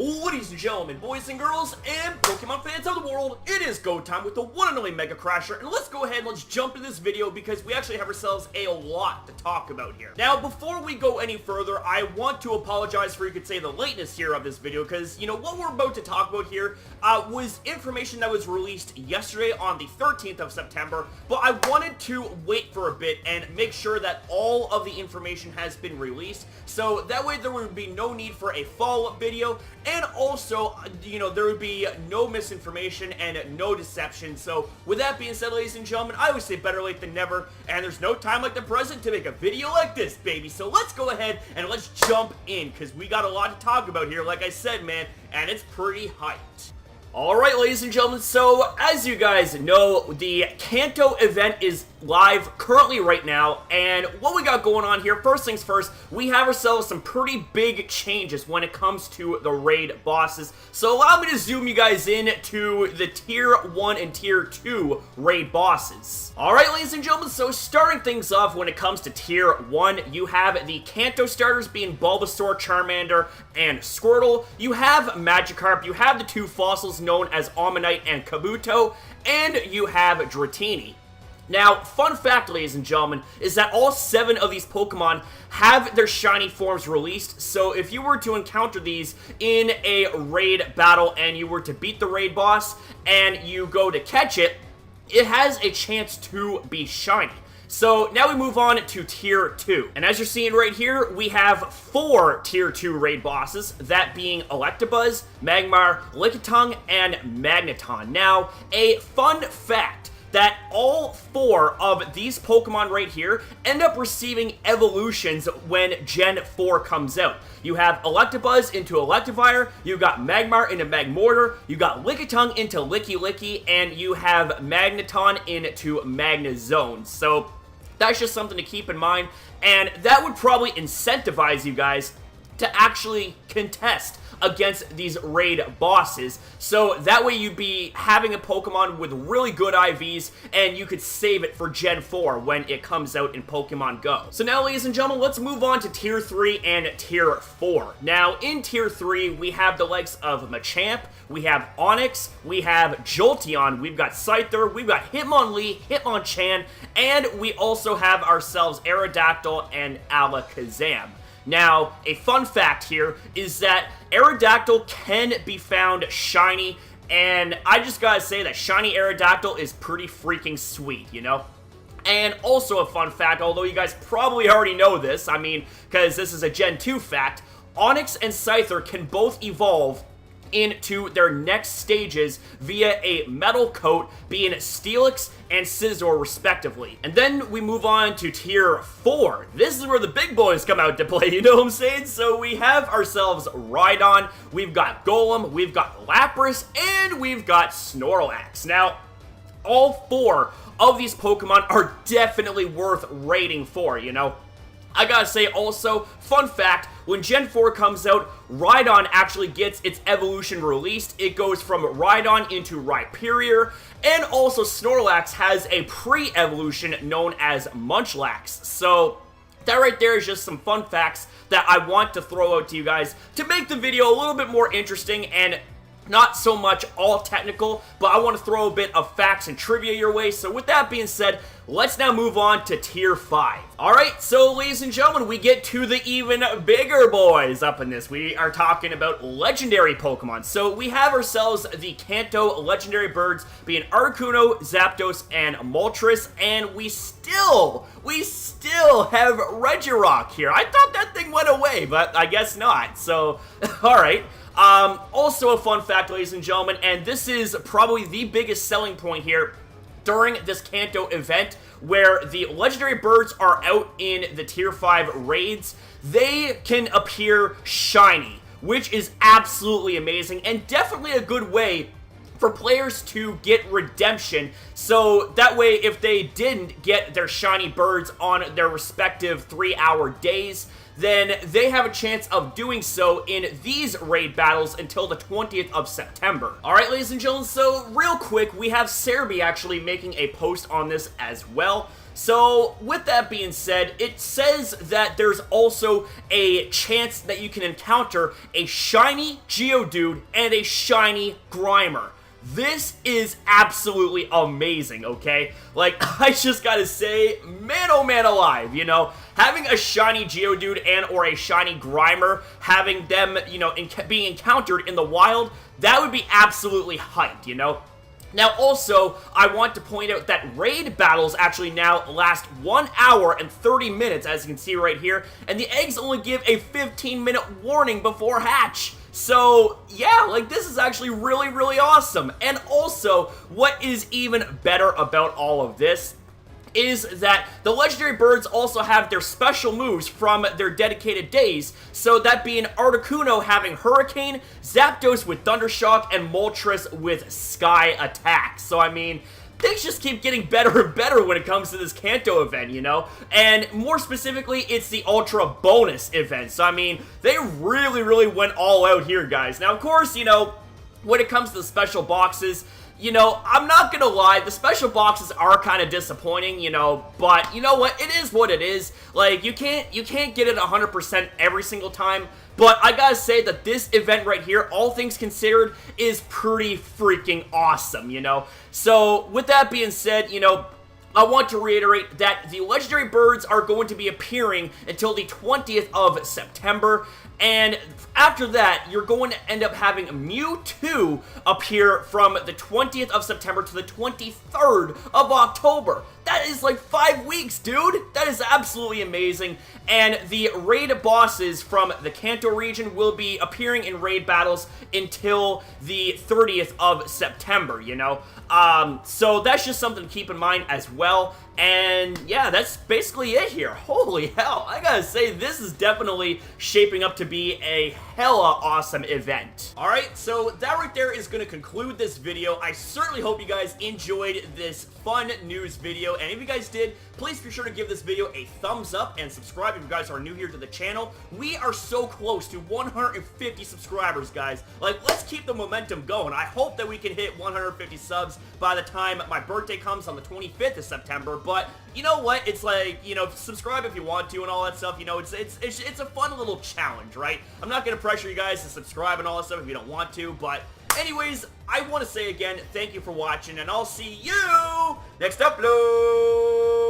Ladies and gentlemen, boys and girls, and Pokemon fans of the world, it is go time with the one and only Mega Crasher, and let's go ahead and let's jump into this video because we actually have ourselves a lot to talk about here. Now, before we go any further, I want to apologize for, you could say, the lateness here of this video, because, you know, what we're about to talk about here was information that was released yesterday on the 13th of September, but I wanted to wait for a bit and make sure that all of the information has been released, so that way there would be no need for a follow-up video. And also, you know, there would be no misinformation and no deception. So, with that being said, ladies and gentlemen, I always say better late than never. And there's no time like the present to make a video like this, baby. So, let's go ahead and let's jump in, because we got a lot to talk about here, like I said, man. And it's pretty hyped. Alright, ladies and gentlemen, so as you guys know, the Kanto event is live currently right now, and what we got going on here, first things first, we have ourselves some pretty big changes when it comes to the raid bosses. So allow me to zoom you guys in to the Tier 1 and Tier 2 raid bosses. Alright, ladies and gentlemen, so starting things off when it comes to Tier 1, you have the Kanto starters being Bulbasaur, Charmander, and Squirtle. You have Magikarp, you have the two fossils known as Ammonite and Kabuto, and you have Dratini. Now, fun fact, ladies and gentlemen, is that all 7 of these Pokemon have their shiny forms released, so if you were to encounter these in a raid battle and you were to beat the raid boss and you go to catch it, it has a chance to be shiny. So now we move on to Tier 2. And as you're seeing right here, we have 4 Tier 2 raid bosses, that being Electabuzz, Magmar, Lickitung, and Magneton. Now, a fun fact, that all 4 of these Pokemon right here end up receiving evolutions when Gen 4 comes out. You have Electabuzz into Electivire, you got Magmar into Magmortar, you got Lickitung into Licky, and you have Magneton into Magnezone. So that's just something to keep in mind, and that would probably incentivize you guys to actually contest against these raid bosses, so that way you'd be having a Pokemon with really good IVs, and you could save it for Gen 4 when it comes out in Pokemon Go. So now, ladies and gentlemen, let's move on to Tier 3 and Tier 4. Now, in Tier 3, we have the likes of Machamp, we have Onix, we have Jolteon, we've got Scyther, we've got Hitmonlee, Hitmonchan, and we also have ourselves Aerodactyl and Alakazam. Now, a fun fact here is that Aerodactyl can be found shiny, and I just gotta say that shiny Aerodactyl is pretty freaking sweet, you know? And also a fun fact, although you guys probably already know this, I mean, because this is a Gen 2 fact, Onix and Scyther can both evolve into their next stages via a metal coat, being Steelix and Scizor respectively. And then we move on to Tier 4. This is where the big boys come out to play, you know what I'm saying? So we have ourselves Rhydon, we've got Golem, we've got Lapras, and we've got Snorlax. Now, all 4 of these Pokemon are definitely worth raiding for, you know? I gotta say also, fun fact, when Gen 4 comes out, Rhydon actually gets its evolution released. It goes from Rhydon into Rhyperior, and also Snorlax has a pre-evolution known as Munchlax. So that right there is just some fun facts that I want to throw out to you guys to make the video a little bit more interesting and not so much all technical, but I want to throw a bit of facts and trivia your way. So with that being said, let's now move on to Tier 5. Alright, so ladies and gentlemen, we get to the even bigger boys up in this. We are talking about legendary Pokemon. So we have ourselves the Kanto legendary birds being Articuno, Zapdos, and Moltres, and we still have Regirock here. I thought that thing went away, but I guess not. So, alright. Also a fun fact, ladies and gentlemen, and this is probably the biggest selling point here during this Kanto event, where the legendary birds are out in the Tier 5 raids, they can appear shiny, which is absolutely amazing, and definitely a good way for players to get redemption, so that way if they didn't get their shiny birds on their respective 3-hour days, then they have a chance of doing so in these raid battles until the 20th of September. Alright, ladies and gentlemen, so real quick, we have Serby actually making a post on this as well. So, with that being said, it says that there's also a chance that you can encounter a shiny Geodude and a shiny Grimer. This is absolutely amazing, okay? Like, I just gotta say, man oh man alive, you know? Having a shiny Geodude and or a shiny Grimer, having them, you know, being encountered in the wild, that would be absolutely hyped, you know? Now, also, I want to point out that raid battles actually now last 1 hour and 30 minutes, as you can see right here, and the eggs only give a 15-minute warning before hatch. So, yeah, like, this is actually really, really awesome. And also, what is even better about all of this is that the legendary birds also have their special moves from their dedicated days, so that being Articuno having Hurricane, Zapdos with Thundershock, and Moltres with Sky Attack. So, I mean, things just keep getting better and better when it comes to this Kanto event, you know? And more specifically, it's the Ultra Bonus event. So, I mean, they really, really went all out here, guys. Now, of course, you know, when it comes to the special boxes, you know, I'm not gonna lie, the special boxes are kind of disappointing, you know, but you know what, it is what it is. Like, you can't get it 100% every single time, but I gotta say that this event right here, all things considered, is pretty freaking awesome, you know? So, with that being said, you know, I want to reiterate that the legendary birds are going to be appearing until the 20th of September, and after that, you're going to end up having Mewtwo appear from the 20th of September to the 23rd of October. That is like 5 weeks, dude! That is absolutely amazing. And the raid bosses from the Kanto region will be appearing in raid battles until the 30th of September, you know? So that's just something to keep in mind as well. And yeah, that's basically it here. Holy hell, I gotta say, this is definitely shaping up to be a hella awesome event. Alright, so that right there is gonna conclude this video. I certainly hope you guys enjoyed this fun news video, and if you guys did, please be sure to give this video a thumbs up and subscribe if you guys are new here to the channel. We are so close to 150 subscribers, guys. Like, let's keep the momentum going. I hope that we can hit 150 subs by the time my birthday comes on the 25th of September, but you know what? It's like, you know, subscribe if you want to and all that stuff. You know, it's a fun little challenge, right? I'm not gonna pressure you guys to subscribe and all that stuff if you don't want to, but anyways, I want to say again, thank you for watching, and I'll see you next upload!